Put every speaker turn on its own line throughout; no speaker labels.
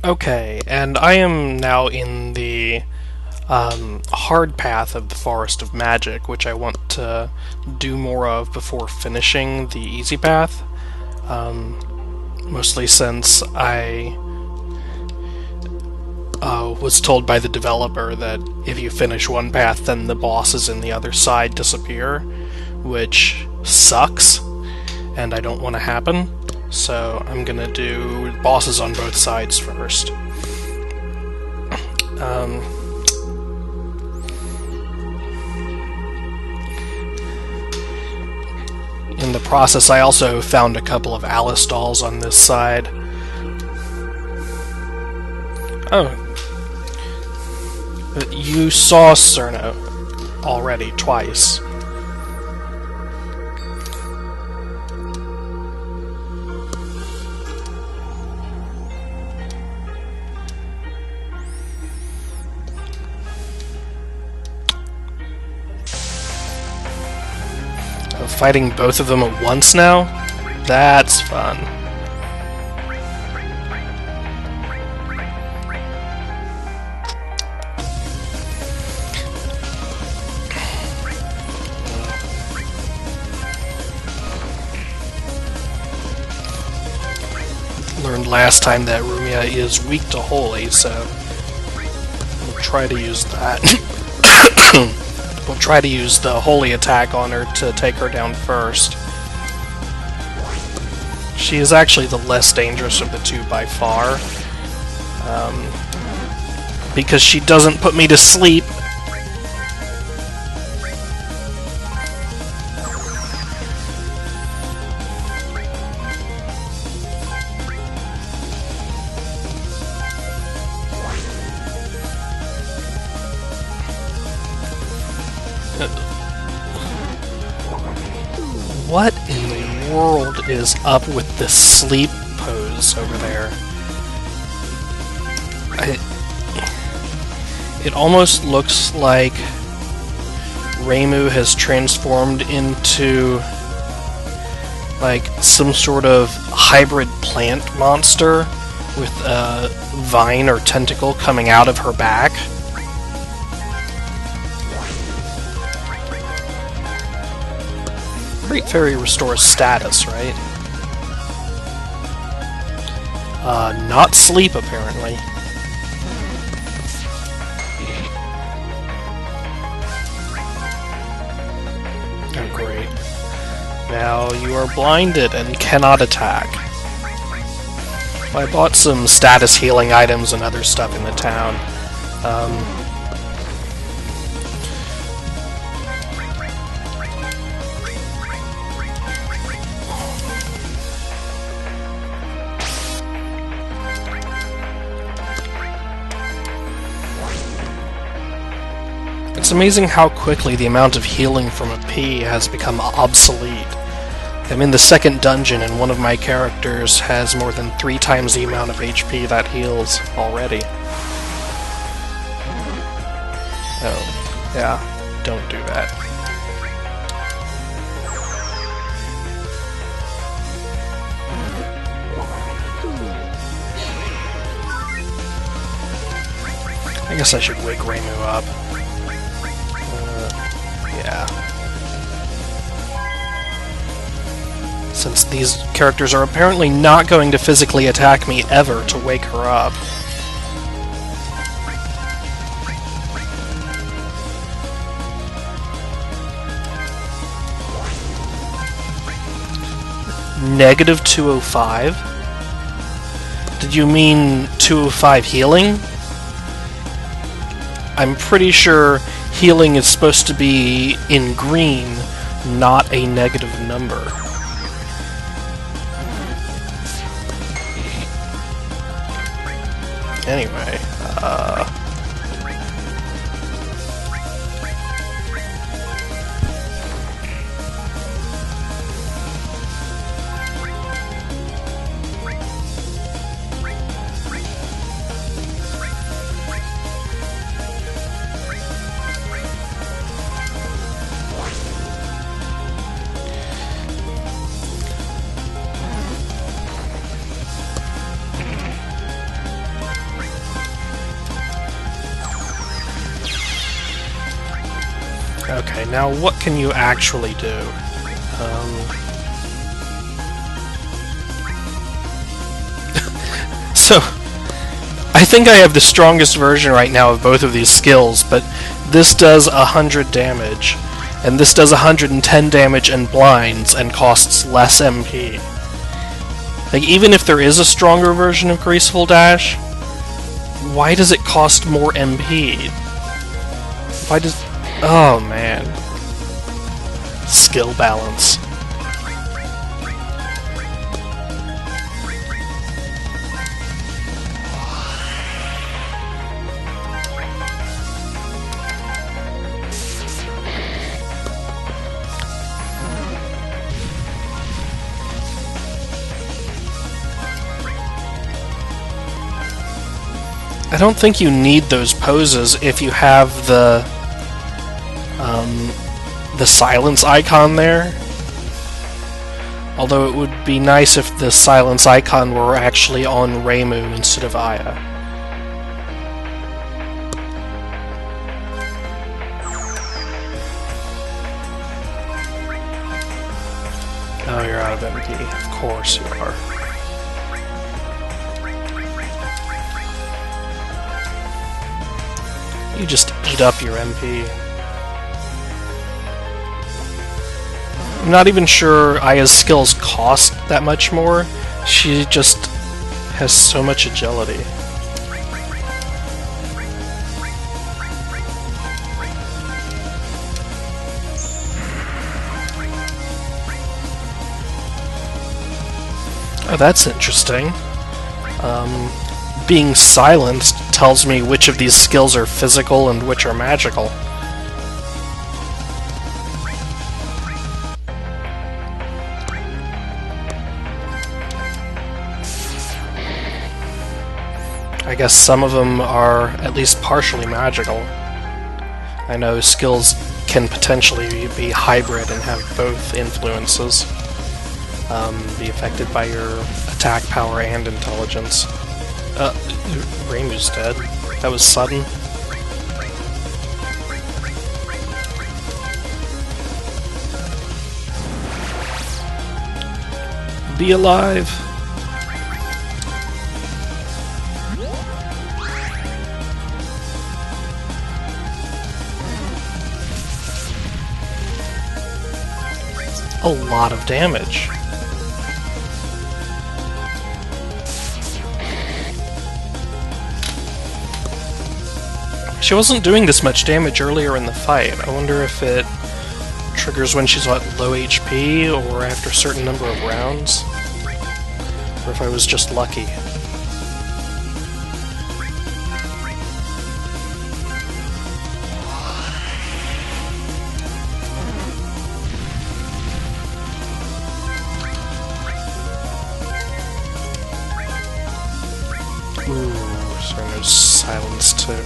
Okay, and I am now in the hard path of the Forest of Magic, which I want to do more of before finishing the easy path. Mostly since I was told by the developer that if you finish one path, then the bosses in the other side disappear, which sucks, and I don't want to happen. So I'm gonna do bosses on both sides first. In the process, I also found a couple of Alice dolls on this side. Oh. You saw Cerno already twice. Fighting both of them at once now? That's fun. Learned last time that Rumia is weak to Holy, so we'll try to use that. We'll try to use the Holy attack on her to take her down first. She is actually the less dangerous of the two by far, because she doesn't put me to sleep. What in the world is up with this sleep pose over there? It almost looks like Reimu has transformed into like some sort of hybrid plant monster with a vine or tentacle coming out of her back. Great Fairy restores status, right? Not sleep, apparently. Oh, great. Now you are blinded and cannot attack. I bought some status healing items and other stuff in the town. It's amazing how quickly the amount of healing from a P has become obsolete. I'm in the second dungeon and one of my characters has more than 3 times the amount of HP that heals already. Oh, yeah, don't do that. I guess I should wake Reimu up. Yeah. Since these characters are apparently not going to physically attack me ever to wake her up. Negative 205? Did you mean 205 healing? I'm pretty sure healing is supposed to be in green, not a negative number. Anyway, Okay, now what can you actually do? So, I think I have the strongest version right now of both of these skills, but this does 100 damage, and this does 110 damage and blinds, and costs less MP. Like, even if there is a stronger version of Graceful Dash, why does it cost more MP? Why does... Oh, man. Skill balance. I don't think you need those poses if you have the silence icon there. Although it would be nice if the silence icon were actually on Reimu instead of Aya. Oh, you're out of MP. Of course you are. You just eat up your MP. I'm not even sure Aya's skills cost that much more. She just has so much agility. Oh, that's interesting. Being silenced tells me which of these skills are physical and which are magical. I guess some of them are at least partially magical. I know skills can potentially be hybrid and have both influences. Be affected by your attack power and intelligence. Reimu's dead. That was sudden. Be alive! A lot of damage. She wasn't doing this much damage earlier in the fight. I wonder if it triggers when she's at low HP or after a certain number of rounds. Or if I was just lucky. Ooh, so there's silence too.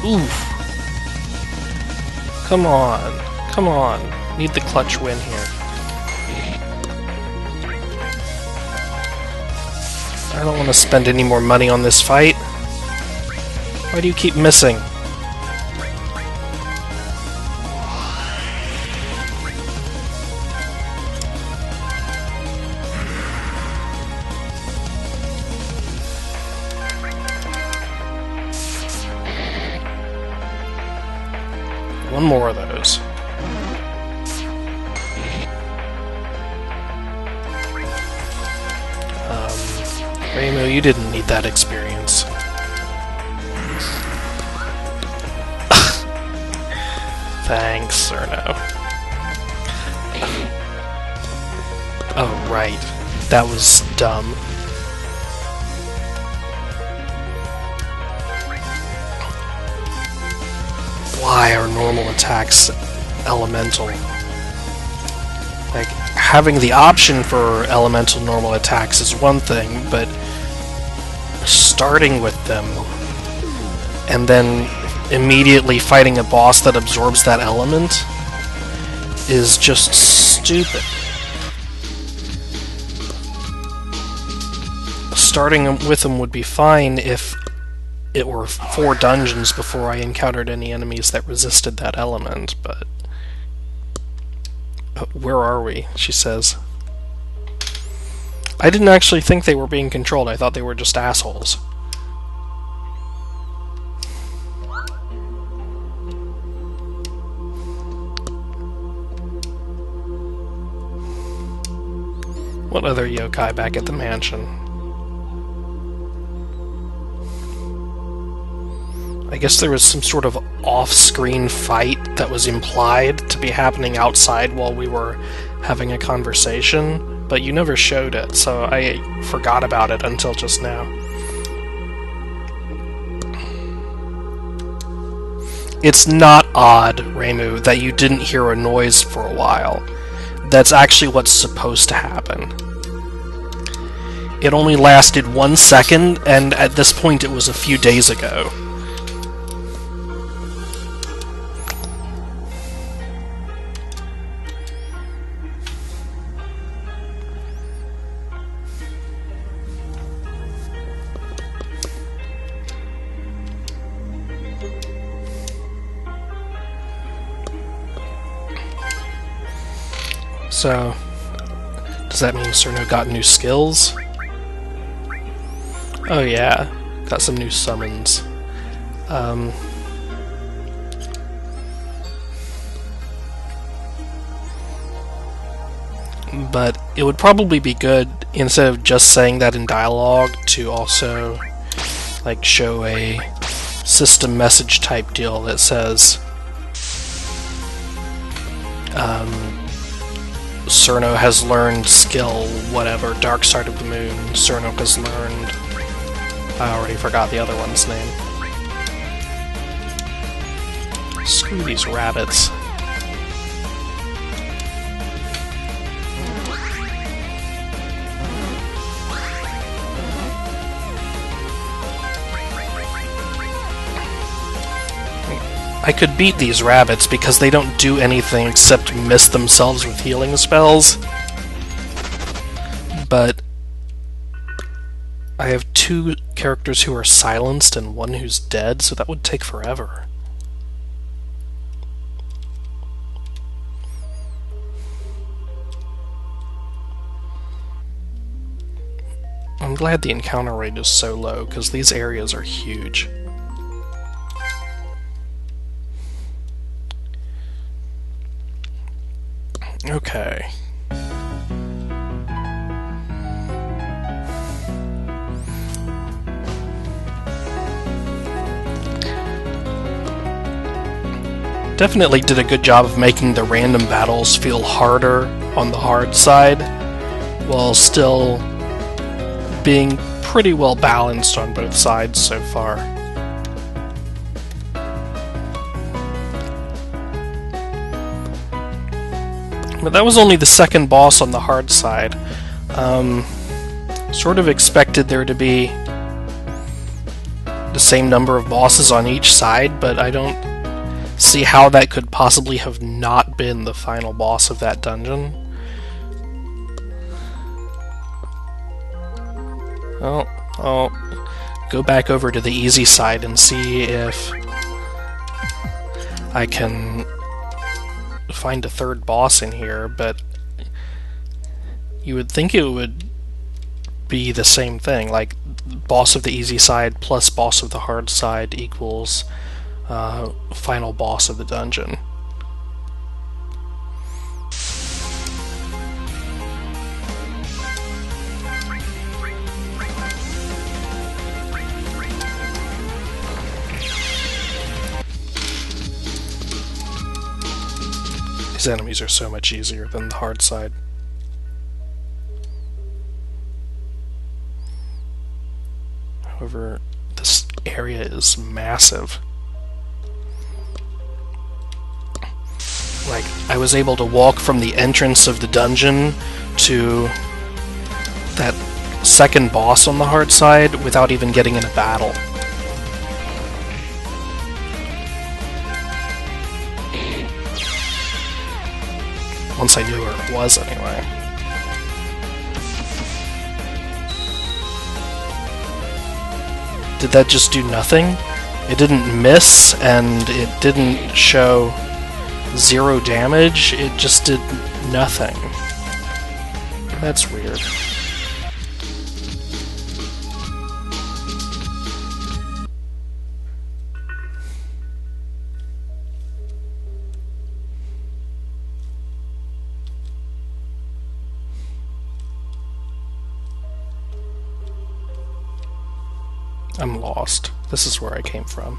Oof. Come on. Come on. Need the clutch win here. I don't want to spend any more money on this fight. Why do you keep missing? One more of those. Reimu, you didn't need that experience. Thanks, or no. Oh, right. That was dumb. Why are normal attacks elemental? Like, having the option for elemental normal attacks is one thing, but starting with them and then immediately fighting a boss that absorbs that element, is just stupid. Starting with them would be fine if it were 4 dungeons before I encountered any enemies that resisted that element, but... Where are we? She says. I didn't actually think they were being controlled, I thought they were just assholes. What other yokai back at the mansion? I guess there was some sort of off-screen fight that was implied to be happening outside while we were having a conversation, but you never showed it, so I forgot about it until just now. It's not odd, Reimu, that you didn't hear a noise for a while. That's actually what's supposed to happen. It only lasted 1 second, and at this point it was a few days ago. So, does that mean Cerno got new skills? Oh yeah, got some new summons. But it would probably be good, instead of just saying that in dialogue, to also like show a system message type deal that says Cerno has learned skill, whatever, Dark Side of the Moon. Cerno has learned... I already forgot the other one's name. Screw these rabbits. I could beat these rabbits because they don't do anything except miss themselves with healing spells. But I have 2 characters who are silenced and 1 who's dead, so that would take forever. I'm glad the encounter rate is so low, because these areas are huge. Okay. Definitely did a good job of making the random battles feel harder on the hard side, while still being pretty well balanced on both sides so far. But that was only the second boss on the hard side. Sort of expected there to be the same number of bosses on each side, but I don't see how that could possibly have not been the final boss of that dungeon. Well, I'll go back over to the easy side and see if I can find a third boss in here, but you would think it would be the same thing, like boss of the easy side plus boss of the hard side equals final boss of the dungeon. These enemies are so much easier than the hard side. However, this area is massive. Like, I was able to walk from the entrance of the dungeon to that second boss on the hard side without even getting in a battle. Once I knew where it was, anyway. Did that just do nothing? It didn't miss, and it didn't show 0 damage, it just did nothing. That's weird. I'm lost. This is where I came from.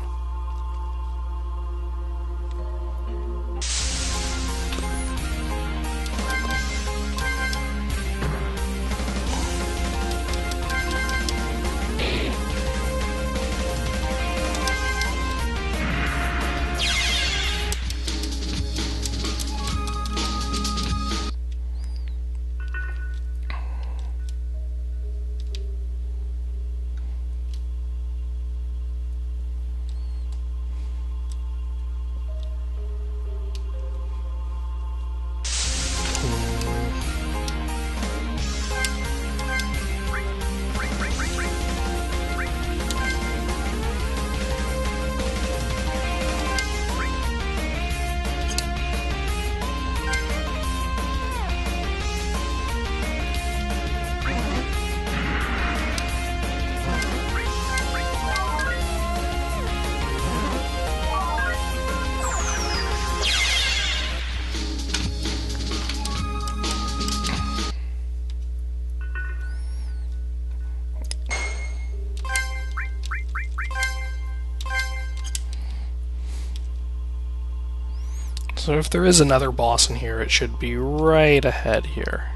So if there is another boss in here, it should be right ahead here.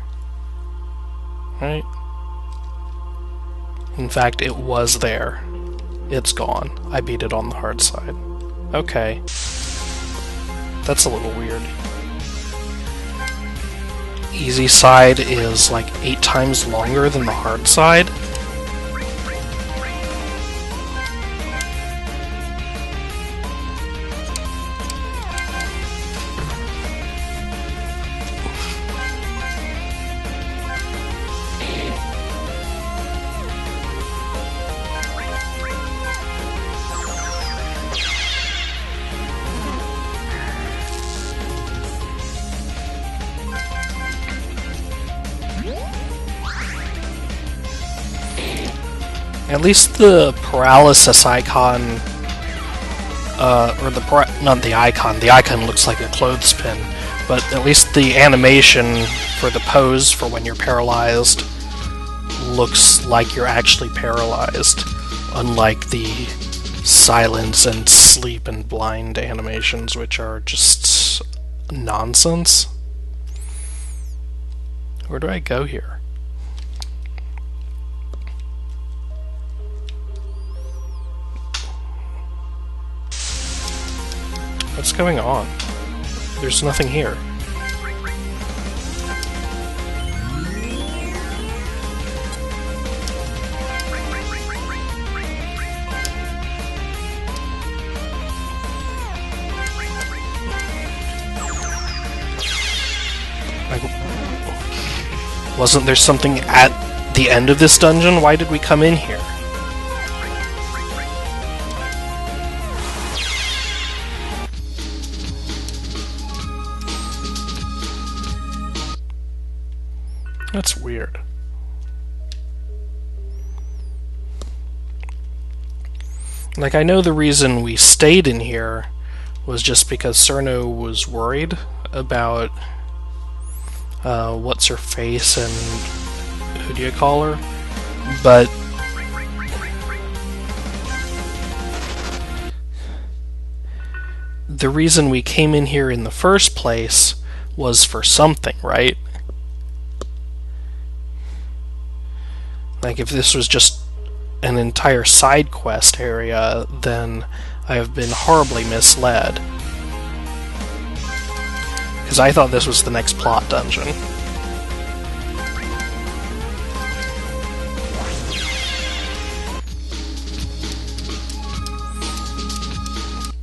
Right? In fact, it was there. It's gone. I beat it on the hard side. Okay. That's a little weird. Easy side is like 8 times longer than the hard side. At least the paralysis icon, not the icon looks like a clothespin, but at least the animation for the pose for when you're paralyzed looks like you're actually paralyzed, unlike the silence and sleep and blind animations, which are just nonsense. Where do I go here? What's going on? There's nothing here. Wasn't there something at the end of this dungeon? Why did we come in here? That's weird. Like, I know the reason we stayed in here was just because Cerno was worried about what's her face and who do you call her? But the reason we came in here in the first place was for something, right? Like, if this was just an entire side quest area, then I have been horribly misled. Because I thought this was the next plot dungeon.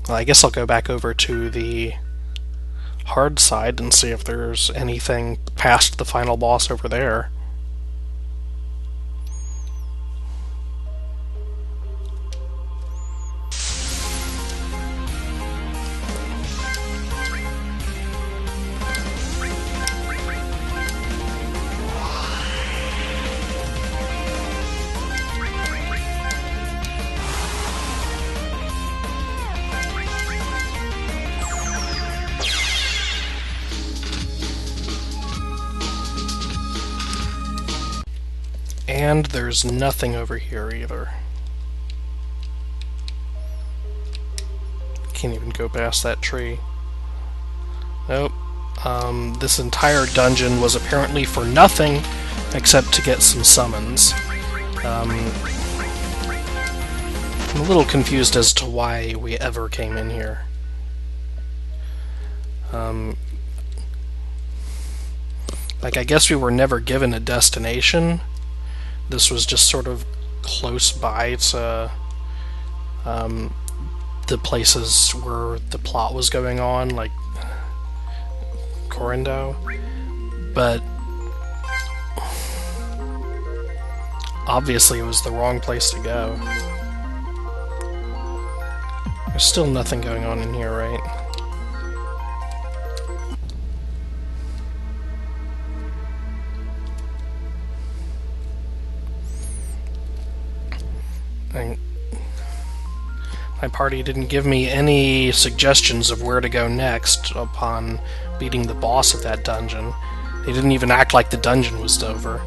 Well, I guess I'll go back over to the hard side and see if there's anything past the final boss over there. And there's nothing over here either. Can't even go past that tree. Nope. This entire dungeon was apparently for nothing except to get some summons. I'm a little confused as to why we ever came in here. Like, I guess we were never given a destination. This was just sort of close by to the places where the plot was going on, like Corindon. But obviously it was the wrong place to go. There's still nothing going on in here, right? My party didn't give me any suggestions of where to go next upon beating the boss of that dungeon. They didn't even act like the dungeon was over.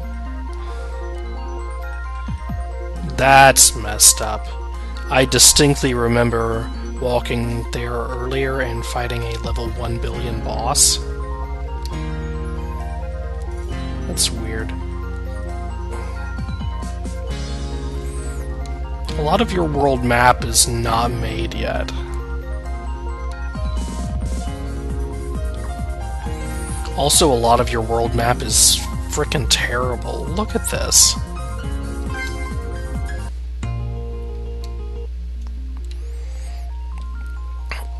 That's messed up. I distinctly remember walking there earlier and fighting a level 1 billion boss. That's weird. A lot of your world map is not made yet. Also, a lot of your world map is frickin' terrible. Look at this.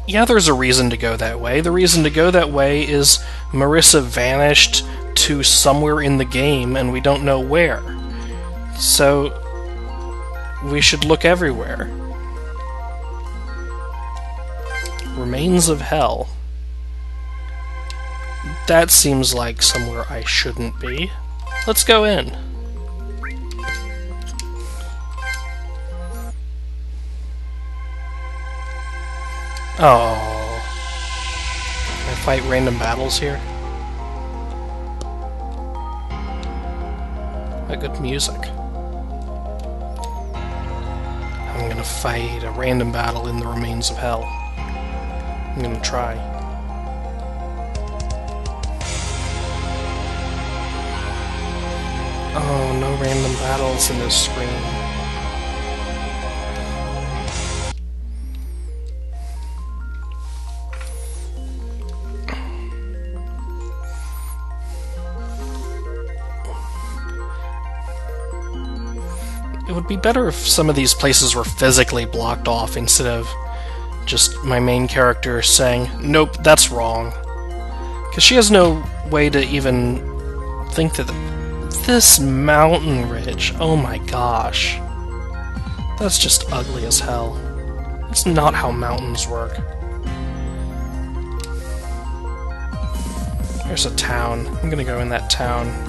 Yeah, there's a reason to go that way. The reason to go that way is Marissa vanished to somewhere in the game and we don't know where. So we should look everywhere. Remains of Hell. That seems like somewhere I shouldn't be. Let's go in. Oh. Can I fight random battles here? Good music. I'm gonna fight a random battle in the Remains of Hell. I'm gonna try. Oh, no random battles in this screen. It would be better if some of these places were physically blocked off instead of just my main character saying, nope, that's wrong. Because she has no way to even think that this mountain ridge, oh my gosh. That's just ugly as hell. It's not how mountains work. There's a town. I'm gonna go in that town.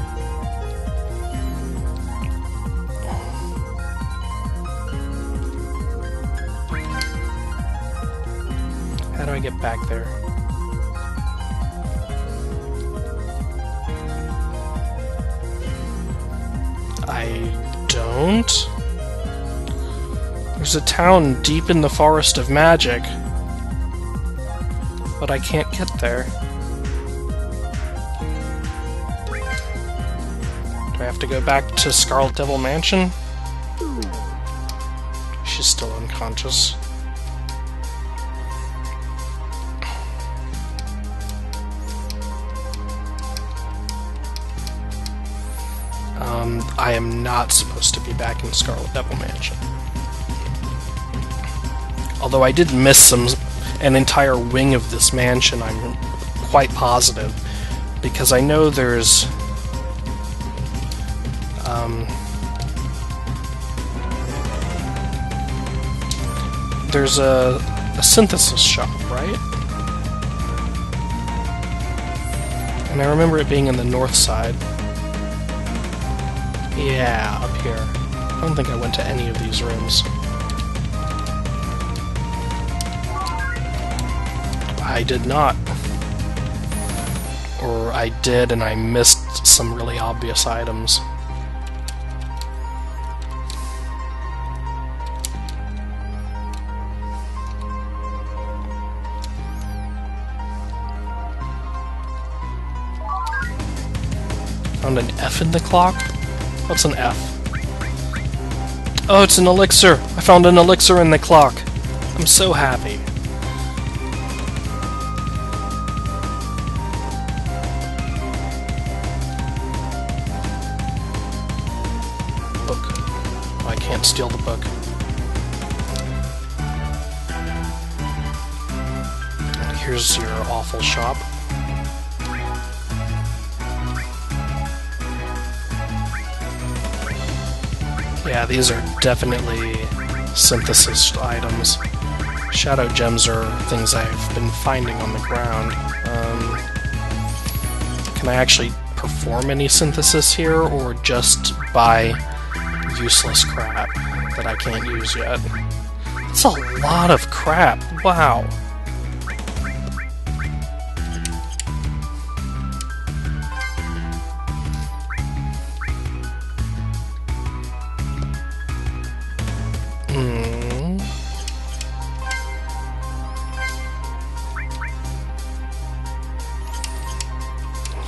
How do I get back there? I don't? There's a town deep in the Forest of Magic, but I can't get there. Do I have to go back to Scarlet Devil Mansion? She's still unconscious. I am not supposed to be back in Scarlet Devil Mansion. Although I did miss an entire wing of this mansion I'm quite positive, because I know there's a synthesis shop, right? And I remember it being in the north side. Yeah, up here. I don't think I went to any of these rooms. I did not. Or I did and I missed some really obvious items. Found an F in the clock? What's an F? Oh, it's an elixir! I found an elixir in the clock! I'm so happy. Book. Oh, I can't steal the book. Here's your awful shop. Yeah, these are definitely synthesis items. Shadow gems are things I've been finding on the ground. Can I actually perform any synthesis here, or just buy useless crap that I can't use yet? That's a lot of crap, wow.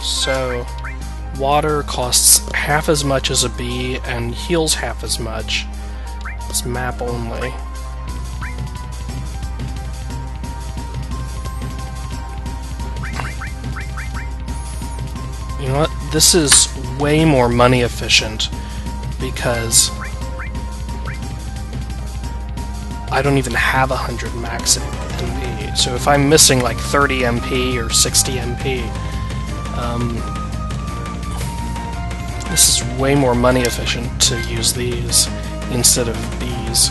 So, water costs half as much as a bee and heals half as much. It's map only. You know what? This is way more money efficient because I don't even have 100 max MP. So if I'm missing like 30 MP or 60 MP, this is way more money efficient to use these instead of bees.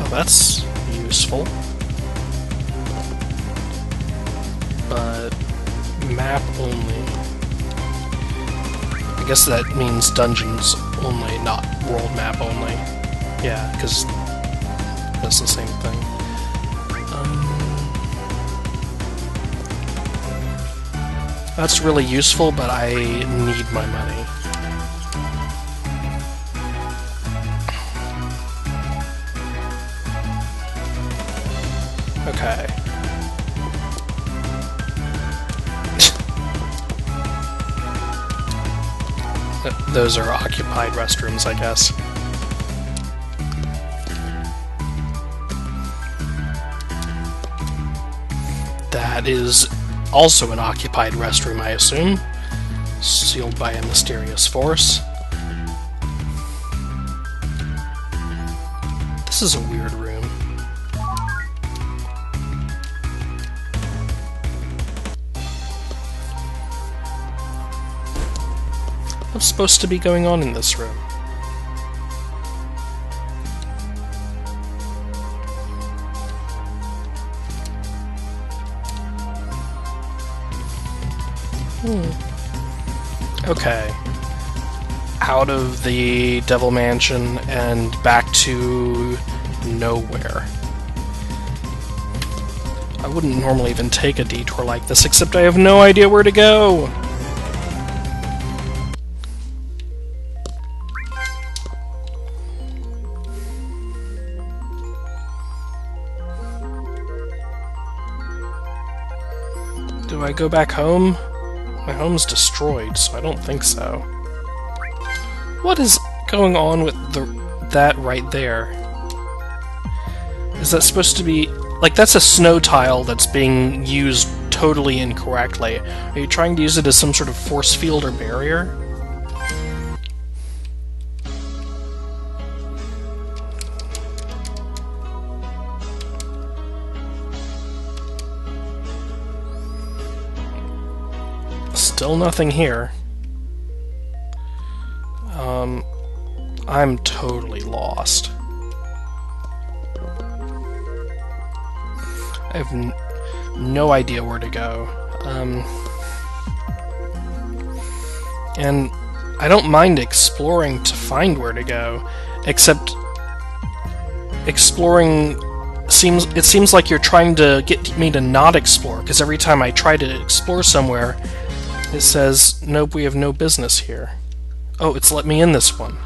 That's useful. But map only. I guess that means dungeons only, not world map only. Yeah, because that's the same thing. That's really useful, but I need my money. Okay. Those are occupied restrooms, I guess. That is also an occupied restroom, I assume. Sealed by a mysterious force. This is a weird room. What's supposed to be going on in this room? Okay. Out of the Devil Mansion and back to nowhere. I wouldn't normally even take a detour like this, except I have no idea where to go! Do I go back home? My home's destroyed, so I don't think so. What is going on with that right there? Is that supposed to be... Like, that's a snow tile that's being used totally incorrectly. Are you trying to use it as some sort of force field or barrier? Still nothing here. I'm totally lost. I have no idea where to go. And I don't mind exploring to find where to go, except exploring seems like you're trying to get me to not explore, because every time I try to explore somewhere, it says, nope, we have no business here. Oh, it's let me in this one.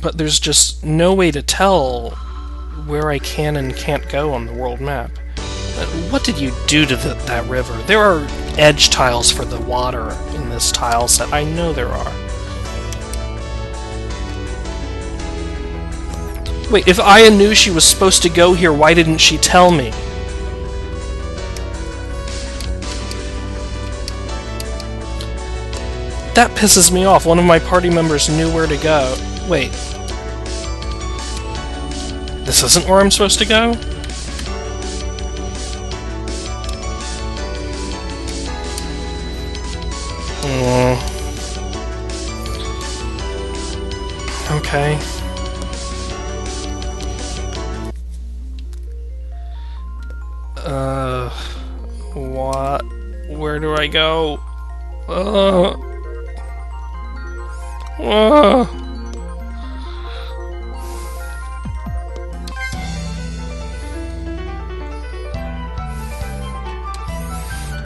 But there's just no way to tell where I can and can't go on the world map. What did you do to that river? There are edge tiles for the water in this tile set. I know there are. Wait, if Aya knew she was supposed to go here, why didn't she tell me? That pisses me off. One of my party members knew where to go. Wait. This isn't where I'm supposed to go? Okay. What? Where do I go?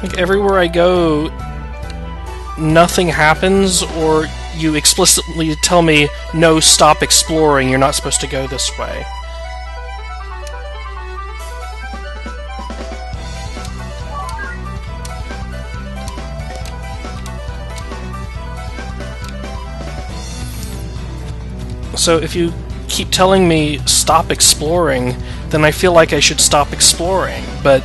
Like, everywhere I go, nothing happens, or you explicitly tell me, no, stop exploring, you're not supposed to go this way. So if you keep telling me stop exploring, then I feel like I should stop exploring, but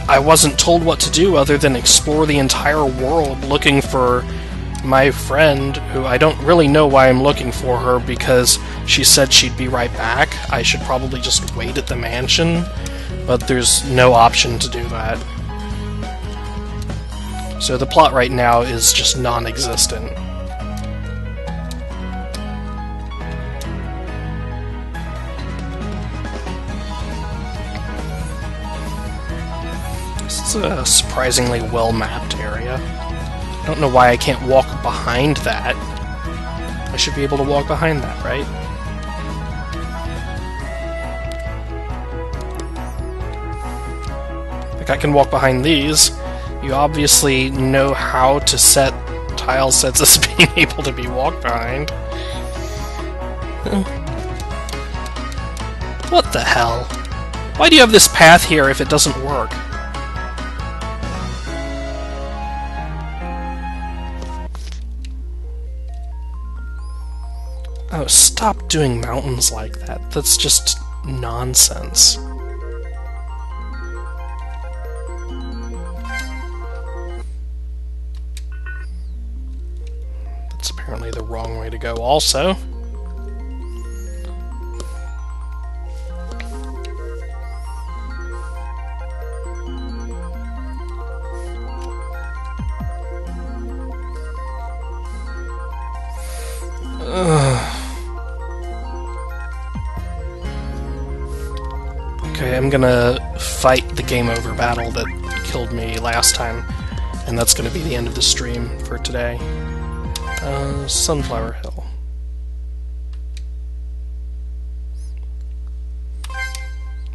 I wasn't told what to do other than explore the entire world looking for my friend, who I don't really know why I'm looking for her, because she said she'd be right back. I should probably just wait at the mansion, but there's no option to do that. So the plot right now is just non-existent. This is a surprisingly well-mapped area. I don't know why I can't walk behind that. I should be able to walk behind that, right? Like, I can walk behind these. You obviously know how to set tile sets as being able to be walked behind. What the hell? Why do you have this path here if it doesn't work? Oh, stop doing mountains like that. That's just nonsense. That's apparently the wrong way to go also. Okay, I'm gonna fight the game over battle that killed me last time, and that's gonna be the end of the stream for today. Sunflower Hill.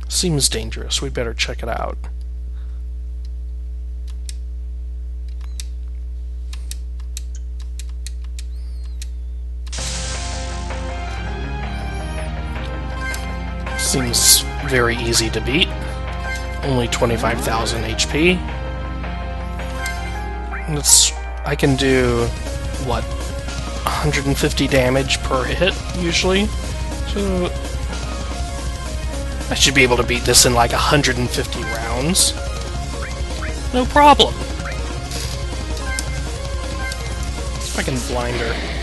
Seems dangerous. We'd better check it out. Seems very easy to beat. Only 25,000 HP. I can do, what, 150 damage per hit, usually? So I should be able to beat this in like 150 rounds. No problem. I can blind her.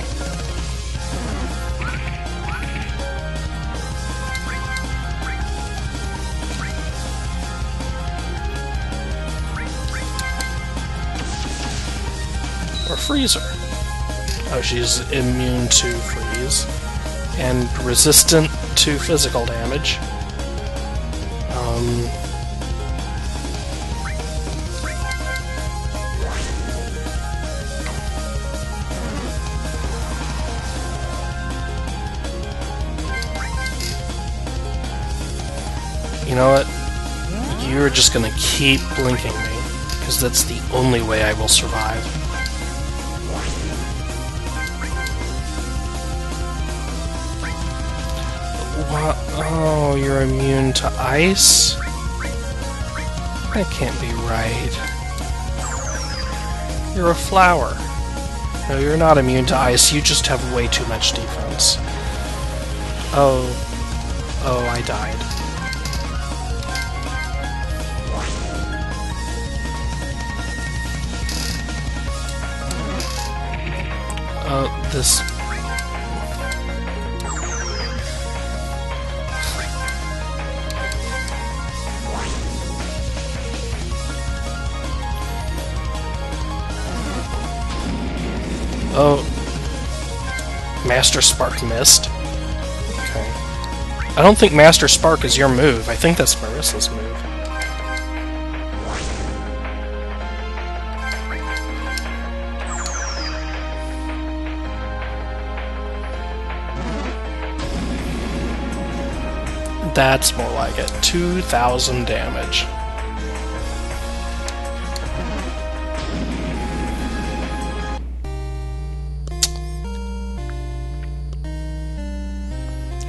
Or freeze her. Oh, she's immune to freeze. And resistant to physical damage. You know what? You're just gonna keep blinking me, because that's the only way I will survive. What? Oh, you're immune to ice? That can't be right. You're a flower. No, you're not immune to ice, you just have way too much defense. Oh, I died. This... Oh. Master Spark missed. Okay. I don't think Master Spark is your move. I think that's Marissa's move. That's more like it. 2,000 damage.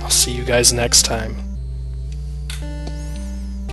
I'll see you guys next time.